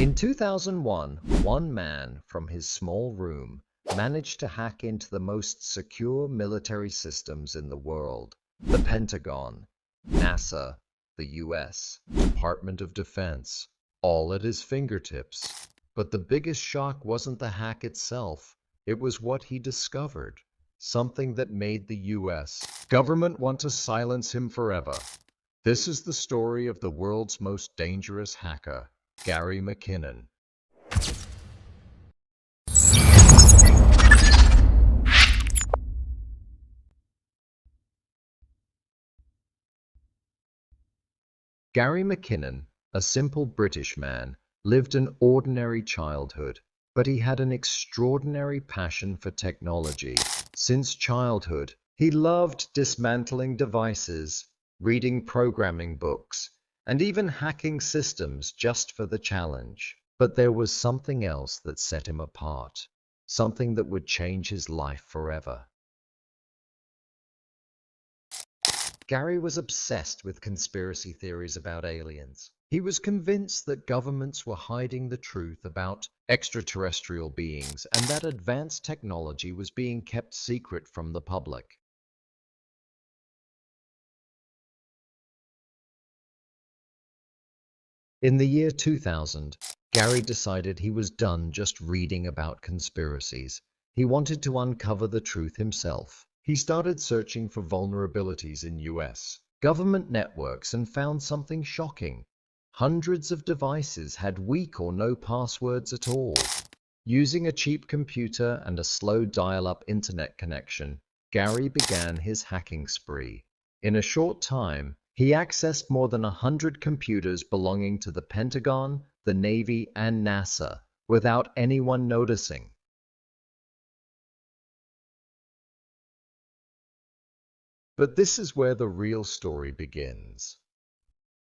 In 2001, one man from his small room managed to hack into the most secure military systems in the world: the Pentagon, NASA, the US, Department of Defense, all at his fingertips. But the biggest shock wasn't the hack itself, it was what he discovered. Something that made the US government want to silence him forever. This is the story of the world's most dangerous hacker, Gary McKinnon. Gary McKinnon, a simple British man, lived an ordinary childhood, but he had an extraordinary passion for technology. Since childhood, he loved dismantling devices, reading programming books, and even hacking systems just for the challenge. But there was something else that set him apart, something that would change his life forever. Gary was obsessed with conspiracy theories about aliens. He was convinced that governments were hiding the truth about extraterrestrial beings and that advanced technology was being kept secret from the public. In the year 2000, Gary decided he was done just reading about conspiracies. He wanted to uncover the truth himself. He started searching for vulnerabilities in US government networks and found something shocking. Hundreds of devices had weak or no passwords at all. Using a cheap computer and a slow dial-up internet connection, Gary began his hacking spree. In a short time, he accessed more than 100 computers belonging to the Pentagon, the Navy, and NASA without anyone noticing. But this is where the real story begins.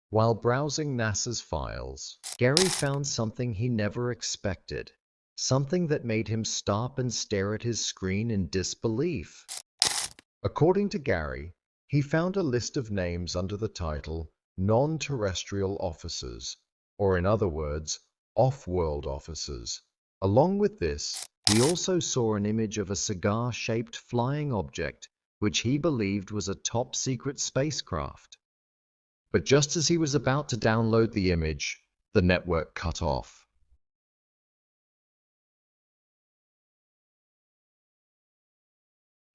While browsing NASA's files, Gary found something he never expected, something that made him stop and stare at his screen in disbelief. According to Gary, he found a list of names under the title non-terrestrial officers, or in other words, off-world officers. Along with this, he also saw an image of a cigar-shaped flying object which he believed was a top-secret spacecraft. But just as he was about to download the image, the network cut off.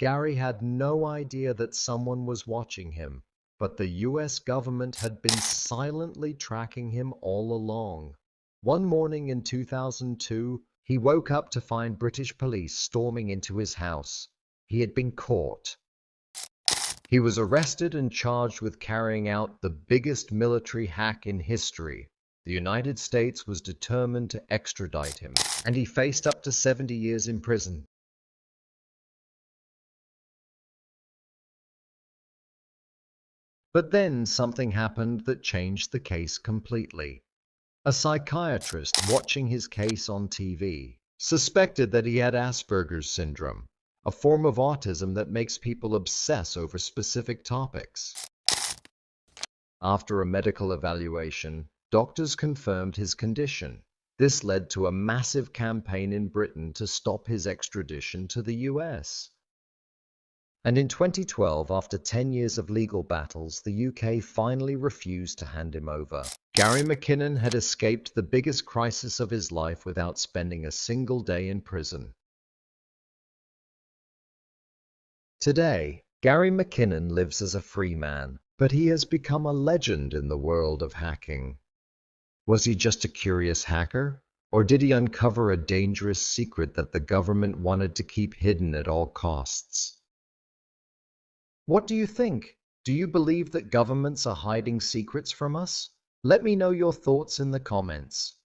Gary had no idea that someone was watching him, but the US government had been silently tracking him all along. One morning in 2002, he woke up to find British police storming into his house. He had been caught. He was arrested and charged with carrying out the biggest military hack in history. The United States was determined to extradite him, and he faced up to 70 years in prison. But then something happened that changed the case completely. A psychiatrist watching his case on TV suspected that he had Asperger's syndrome, a form of autism that makes people obsess over specific topics. After a medical evaluation, doctors confirmed his condition. This led to a massive campaign in Britain to stop his extradition to the US. And in 2012, after 10 years of legal battles, the UK finally refused to hand him over. Gary McKinnon had escaped the biggest crisis of his life without spending a single day in prison. Today, Gary McKinnon lives as a free man, but he has become a legend in the world of hacking. Was he just a curious hacker, or did he uncover a dangerous secret that the government wanted to keep hidden at all costs? What do you think? Do you believe that governments are hiding secrets from us? Let me know your thoughts in the comments.